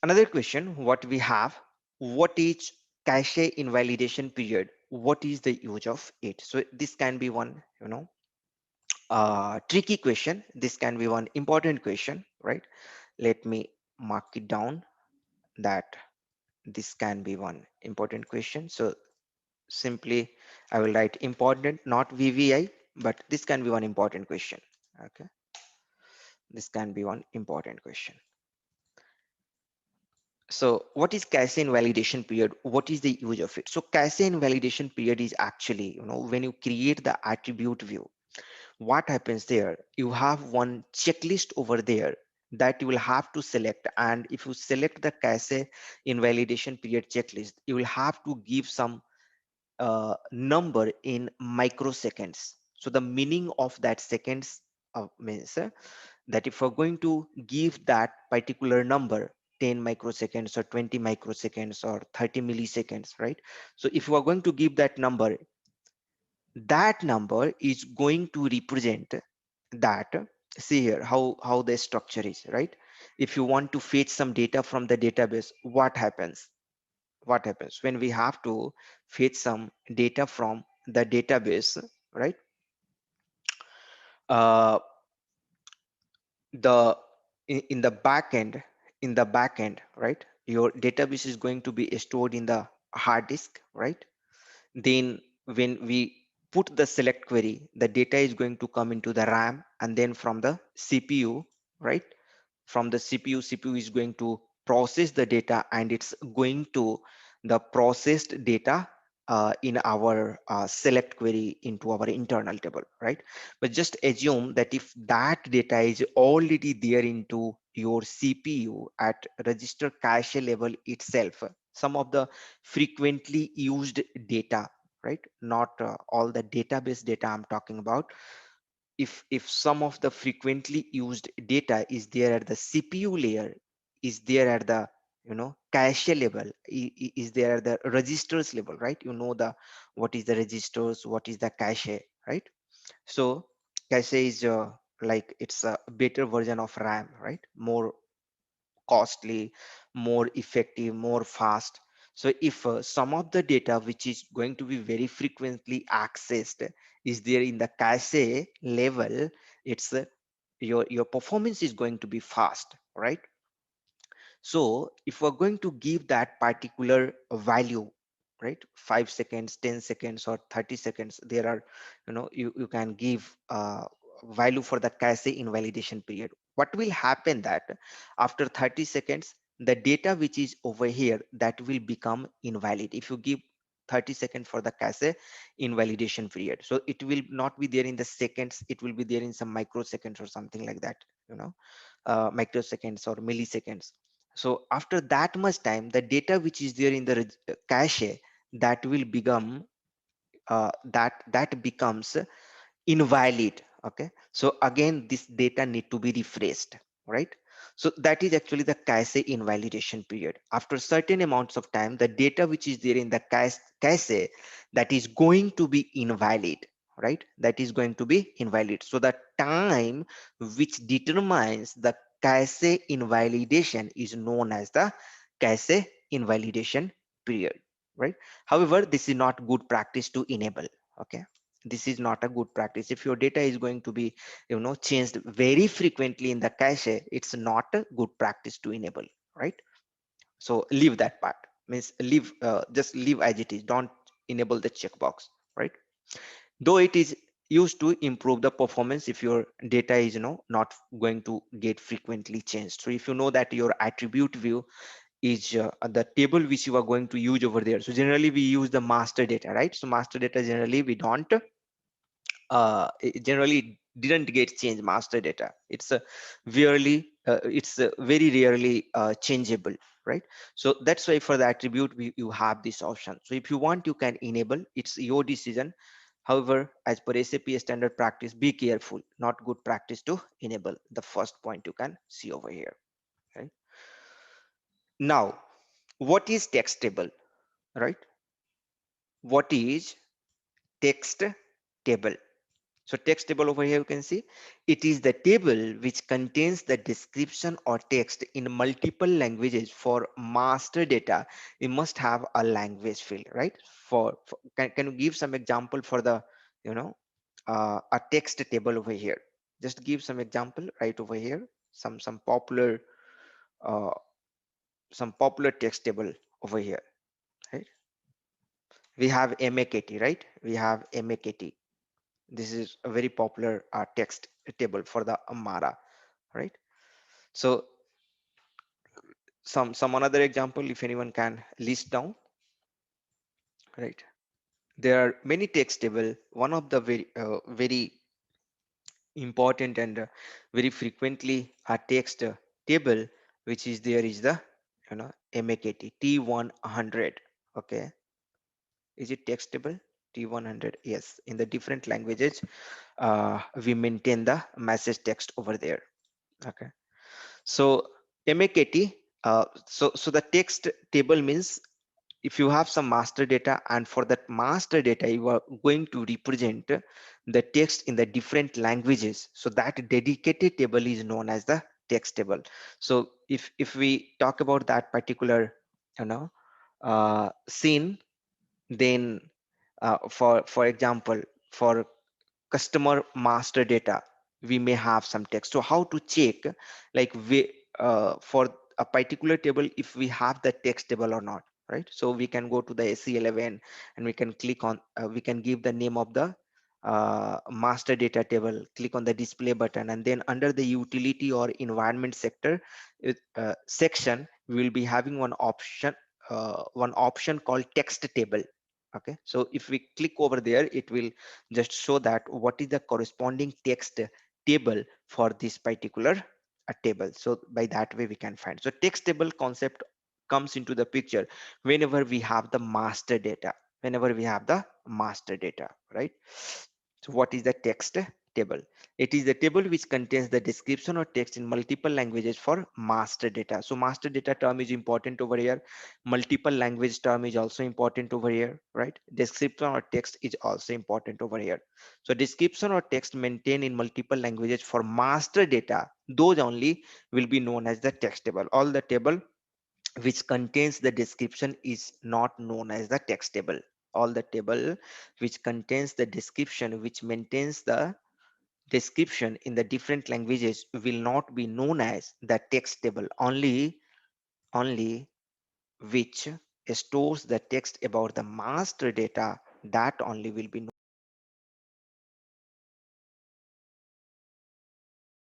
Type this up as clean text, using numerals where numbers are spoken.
Another question, what we have, what is cache invalidation period? What is the use of it? So this can be one, tricky question. This can be one important question, right? Let me mark it down that this can be one important question. So simply I will write important, not VVI, but this can be one important question. Okay, this can be one important question. So what is cache invalidation period? What is the use of it? So cache invalidation period is actually, when you create the attribute view, what happens there? You have one checklist over there that you will have to select. And if you select the cache invalidation period checklist, you will have to give some number in microseconds. So the meaning of that seconds means that if we're going to give that particular number 10 microseconds or 20 microseconds or 30 milliseconds, right? So if you are going to give that number, that number is going to represent that. See here how the structure is, right? If you want to fetch some data from the database, what happens when we have to fetch some data from the database, right? uh, the in the back end, right, your database is going to be stored in the hard disk, right? Then when we put the select query, the data is going to come into the RAM, and then from the CPU, right? From the CPU is going to process the data, and it's going to the processed data in our select query into our internal table, right? But just assume that if that data is already there into your CPU at register cache level itself, some of the frequently used data, right? Not all the database data I'm talking about. If some of the frequently used data is there at the CPU layer, is there at the cache level, is there at the registers level, right? The what is the registers, what is the cache, right? So cache is like it's a better version of RAM, right? More costly, more effective, more fast. So if some of the data which is going to be very frequently accessed is there in the cache level, it's your performance is going to be fast, right? So if we're going to give that particular value, right, 5 seconds, 10 seconds, or 30 seconds, there are, you can give value for the cache invalidation period. What will happen that after 30 seconds, the data which is over here, that will become invalid. If you give 30 seconds for the cache invalidation period, so it will not be there in the seconds, it will be there in some microseconds or something like that, microseconds or milliseconds. So after that much time, the data which is there in the cache, that will become that becomes invalid. Okay, so again this data need to be refreshed, right? So that is actually the cache invalidation period. After certain amounts of time, the data which is there in the cache, that is going to be invalid, right? That is going to be invalid. So the time which determines the cache invalidation is known as the cache invalidation period, right? However, this is not good practice to enable. Okay, this is not a good practice. If your data is going to be changed very frequently in the cache, it's not a good practice to enable, right? So leave that part, means leave, just leave as it is, don't enable the checkbox, right? Though it is used to improve the performance if your data is not going to get frequently changed. So if you know that your attribute view is the table which you are going to use over there, so generally we use the master data, right? So master data generally we don't it generally didn't get changed. Master data, it's a very rarely changeable, right? So that's why for the attribute you have this option. So if you want, you can enable, it's your decision. However, as per SAP standard practice, be careful, not good practice to enable. The first point you can see over here, right? Now, what is text table, right? What is text table? So text table over here, you can see it is the table which contains the description or text in multiple languages. For master data, you must have a language field, right? Can you give some example for the, you know, a text table over here? Just give some example right over here. Uh, some popular text table over here, right? We have MAKT, right? We have MAKT. This is a very popular text table for the Amara, right? So some another example, if anyone can list down, right? There are many text table. One of the very important and very frequently text table which is there is the, you know, MAKT T100. Okay, is it text table T100? Yes, in the different languages we maintain the message text over there. Okay, so MAKT, so the text table means if you have some master data, and for that master data you are going to represent the text in the different languages, so that dedicated table is known as the text table. So if we talk about that particular, you know, scene, then for example, for customer master data we may have some text. So how to check, like we for a particular table if we have the text table or not, right? So we can go to the SE11 and we can click on we can give the name of the master data table, click on the display button, and then under the utility or environment sector section we will be having one option called text table. Okay, so if we click over there it will just show that what is the corresponding text table for this particular table. So by that way we can find. So text table concept comes into the picture whenever we have the master data, whenever we have the master data, right? So what is the text table? It is the table which contains the description or text in multiple languages for master data. So master data term is important over here. Multiple language term is also important over here, right? Description or text is also important over here. So description or text maintained in multiple languages for master data, those only will be known as the text table. All the table which contains the description is not known as the text table. All the table which contains the description, which maintains the description in the different languages, will not be known as the text table. Only which stores the text about the master data, that only will be known